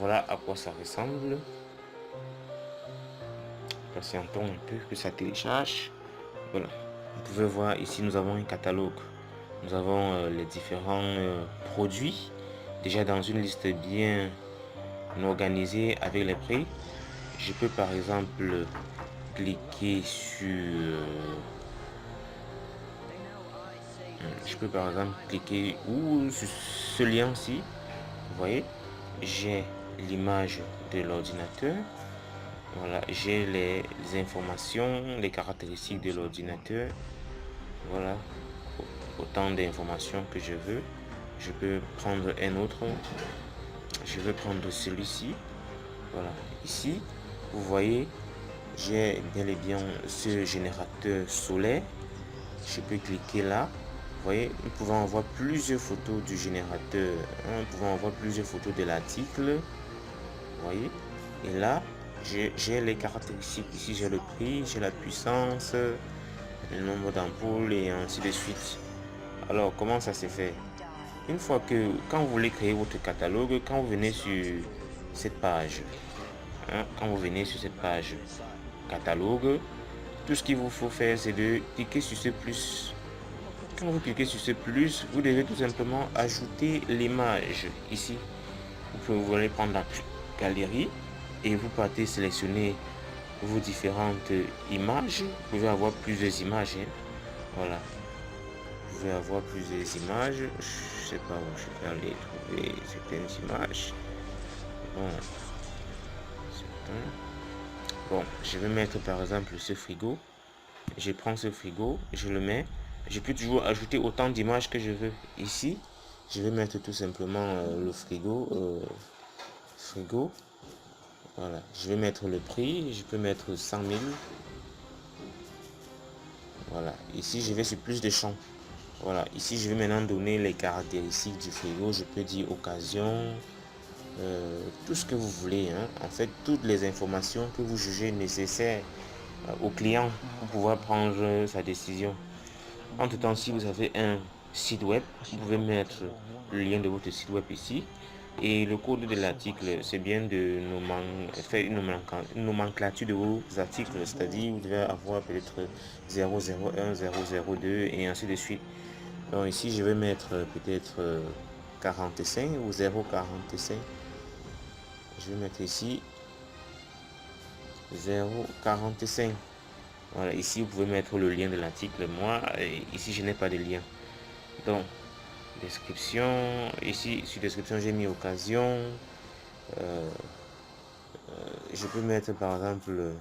Voilà à quoi ça ressemble. Patientons un peu que ça télécharge. Voilà. Vous pouvez voir ici, nous avons un catalogue. Nous avons les différents produits. Déjà dans une liste bien organisée avec les prix. Je peux par exemple cliquer sur... je peux par exemple cliquer ou sur ce lien-ci. Vous voyez, j'ai l'image de l'ordinateur. Voilà, j'ai les informations, les caractéristiques de l'ordinateur. Voilà, autant d'informations que je veux. Je peux prendre un autre. Je vais prendre celui-ci. Voilà, ici, vous voyez, j'ai bel et bien ce générateur solaire. Je peux cliquer là. Vous voyez, nous pouvons avoir plusieurs photos du générateur. Nous pouvons avoir plusieurs photos de l'article. Vous voyez, et là, j'ai les caractéristiques. Ici, j'ai le prix, j'ai la puissance, le nombre d'ampoules et ainsi de suite. Alors, comment ça se fait? Une fois que, quand vous voulez créer votre catalogue, quand vous venez sur cette page, quand vous venez sur cette page catalogue, tout ce qu'il vous faut faire, c'est de cliquer sur ce plus. Quand vous cliquez sur ce plus, vous devez tout simplement ajouter l'image ici. Vous pouvez prendre la galerie et vous partez sélectionner vos différentes images. Vous pouvez avoir plusieurs images. Voilà. Vous pouvez avoir plusieurs images. Je sais pas où je vais aller trouver certaines images. Bon. Bon, je vais mettre par exemple ce frigo. Je prends ce frigo, je le mets. Je peux toujours ajouter autant d'images que je veux. Ici, je vais mettre tout simplement le frigo. Frigo. Voilà. Je vais mettre le prix. Je peux mettre 100 000. Voilà. Ici, je vais sur plus de champs. Voilà. Ici, je vais maintenant donner les caractéristiques du frigo. Je peux dire occasion. Tout ce que vous voulez. En fait, toutes les informations que vous jugez nécessaires au client pour pouvoir prendre sa décision. Entre temps, si vous avez un site web, vous pouvez mettre le lien de votre site web ici. Et le code de l'article, c'est bien de faire une nomenclature de vos articles, c'est-à-dire vous devez avoir peut-être 001, 002 et ainsi de suite. Donc ici, je vais mettre peut-être 45 ou 0,45. Je vais mettre ici 0,45. Voilà, ici vous pouvez mettre le lien de l'article. Moi, ici je n'ai pas de lien. Donc, description. Ici, sur description, j'ai mis occasion. Je peux mettre par exemple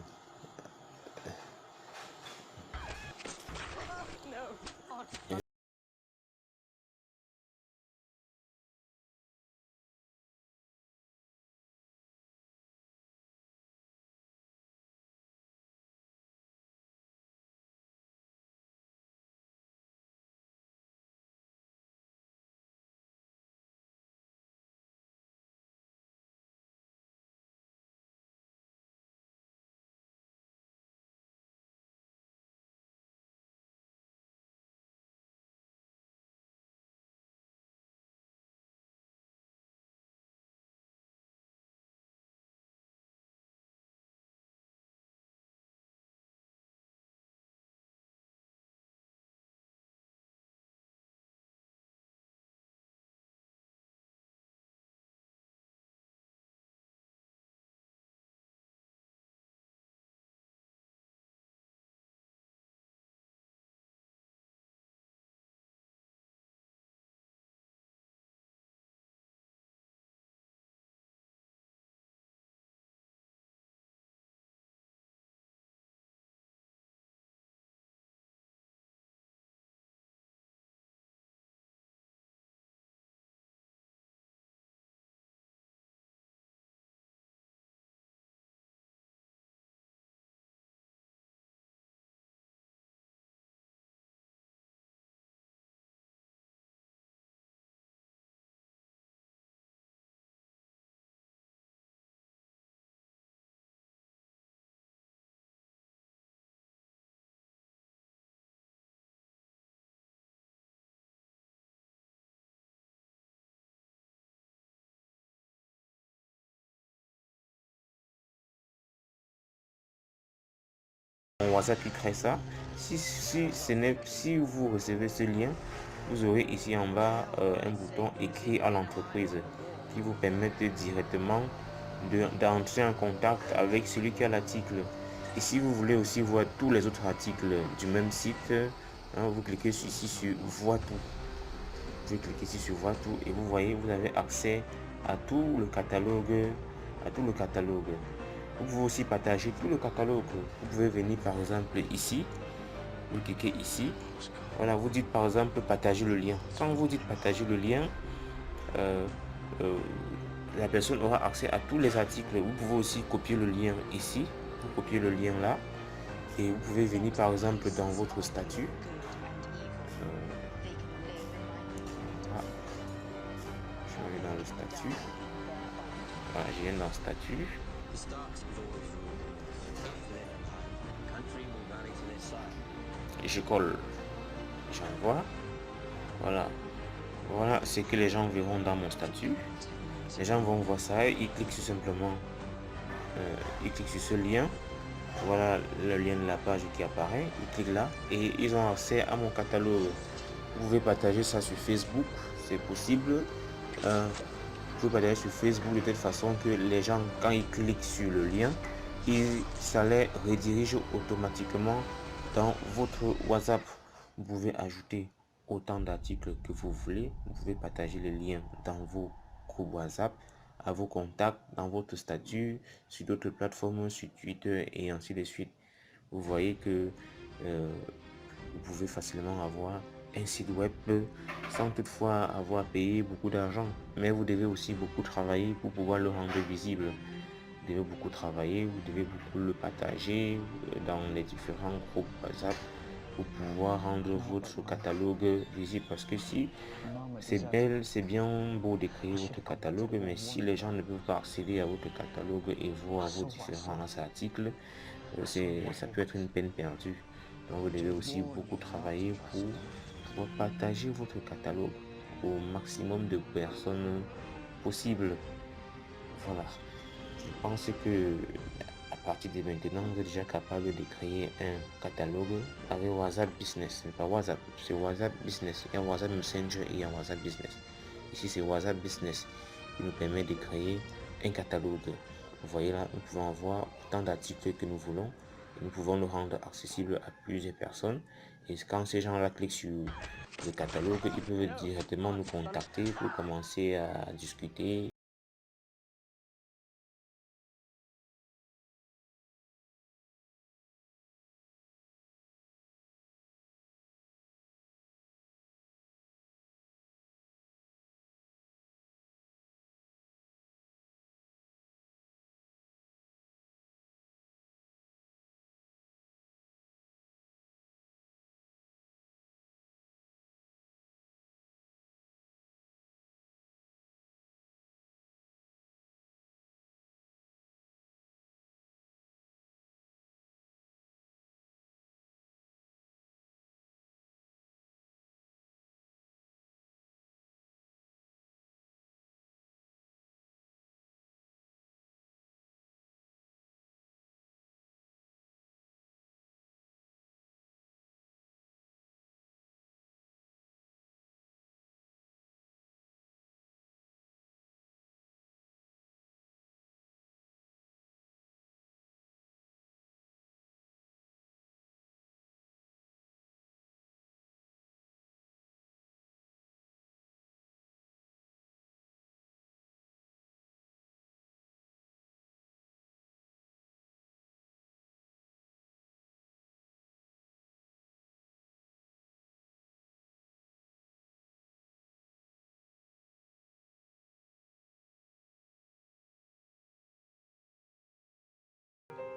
WhatsApp qui crée ça. Si vous recevez ce lien, vous aurez ici en bas un bouton écrit à l'entreprise qui vous permet directement d'entrer en contact avec celui qui a l'article. Et si vous voulez aussi voir tous les autres articles du même site, vous cliquez ici sur voir tout. Vous cliquez ici sur voir tout et vous voyez, vous avez accès à tout le catalogue. Vous pouvez aussi partager tout le catalogue. Vous pouvez venir par exemple ici, vous cliquez ici. Voilà, vous dites par exemple partager le lien. Quand vous dites partager le lien, la personne aura accès à tous les articles. Vous pouvez aussi copier le lien ici. Vous copiez le lien là. Et vous pouvez venir par exemple dans votre statut. Je vais dans le statut. Voilà, je viens dans le statut. Je colle. J'envoie. Voilà. Voilà ce que les gens verront dans mon statut. Les gens vont voir ça. Ils cliquent simplement. Ils cliquent sur ce lien. Voilà le lien de la page qui apparaît. Ils cliquent là et ils ont accès à mon catalogue. Vous pouvez partager ça sur Facebook, c'est possible. Vous pouvez partager sur Facebook de telle façon que les gens, quand ils cliquent sur le lien, ça les redirige automatiquement dans votre WhatsApp. Vous pouvez ajouter autant d'articles que vous voulez. Vous pouvez partager les liens dans vos groupes WhatsApp, à vos contacts, dans votre statut, sur d'autres plateformes, sur Twitter et ainsi de suite. Vous voyez que vous pouvez facilement avoir un site web sans toutefois avoir payé beaucoup d'argent. Mais vous devez aussi beaucoup travailler pour pouvoir le rendre visible. Vous devez beaucoup travailler, vous devez beaucoup le partager dans les différents groupes WhatsApp pour pouvoir rendre votre catalogue visible. Parce que si c'est bien beau de créer votre catalogue, mais si les gens ne peuvent pas accéder à votre catalogue et voir vos différents articles, ça peut être une peine perdue. Donc vous devez aussi beaucoup travailler pour partager votre catalogue au maximum de personnes possible. Voilà. Je pense que à partir de maintenant, vous êtes déjà capable de créer un catalogue avec WhatsApp Business. C'est pas WhatsApp, c'est WhatsApp Business. Il y a WhatsApp Messenger et il y a WhatsApp Business. Ici, c'est WhatsApp Business qui nous permet de créer un catalogue. Vous voyez là, nous pouvons avoir autant d'articles que nous voulons. Et nous pouvons le rendre accessible à plusieurs personnes. Et quand ces gens-là cliquent sur le catalogue, ils peuvent directement nous contacter pour commencer à discuter.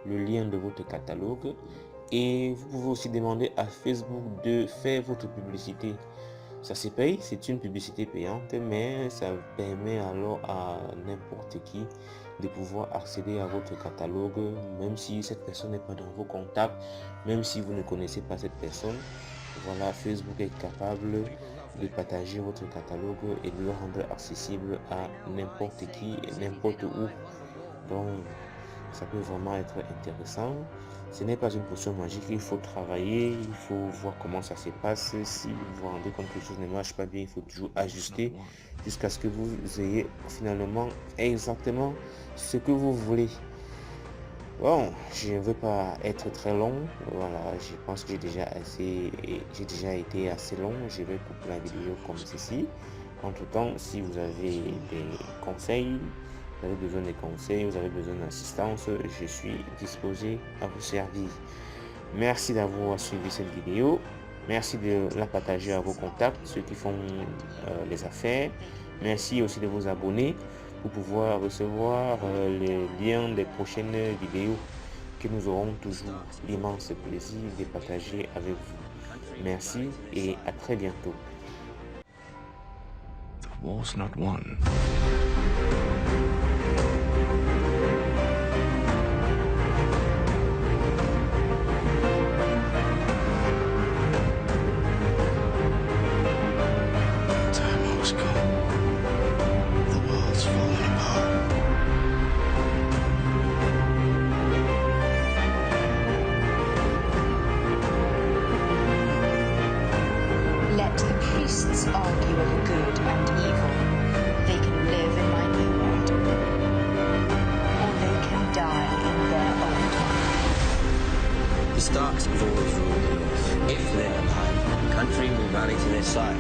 Le lien de votre catalogue et vous pouvez aussi demander à Facebook de faire votre publicité. Ça se paye, c'est une publicité payante, mais ça permet alors à n'importe qui de pouvoir accéder à votre catalogue, même si cette personne n'est pas dans vos contacts, même si vous ne connaissez pas cette personne. Voilà, Facebook est capable de partager votre catalogue et de le rendre accessible à n'importe qui et n'importe où. Donc, ça peut vraiment être intéressant. Ce n'est pas une potion magique, il faut travailler, il faut voir comment ça se passe. Si vous vous rendez compte que quelque chose ne marche pas bien, il faut toujours ajuster jusqu'à ce que vous ayez finalement exactement ce que vous voulez. Bon, je ne veux pas être très long. Voilà, je pense que j'ai déjà été assez long. Je vais couper la vidéo comme ceci. Entre-temps, si vous avez des conseils, vous avez besoin de conseils, vous avez besoin d'assistance, je suis disposé à vous servir. Merci d'avoir suivi cette vidéo. Merci de la partager à vos contacts, ceux qui font les affaires. Merci aussi de vous abonner pour pouvoir recevoir les liens des prochaines vidéos que nous aurons toujours l'immense plaisir de partager avec vous. Merci et à très bientôt. The war's not won. Let the priests argue over good and evil. They can live in my new world, or they can die in their old one. The Starks have always ruled the North. If they're alive, the country will rally to their side.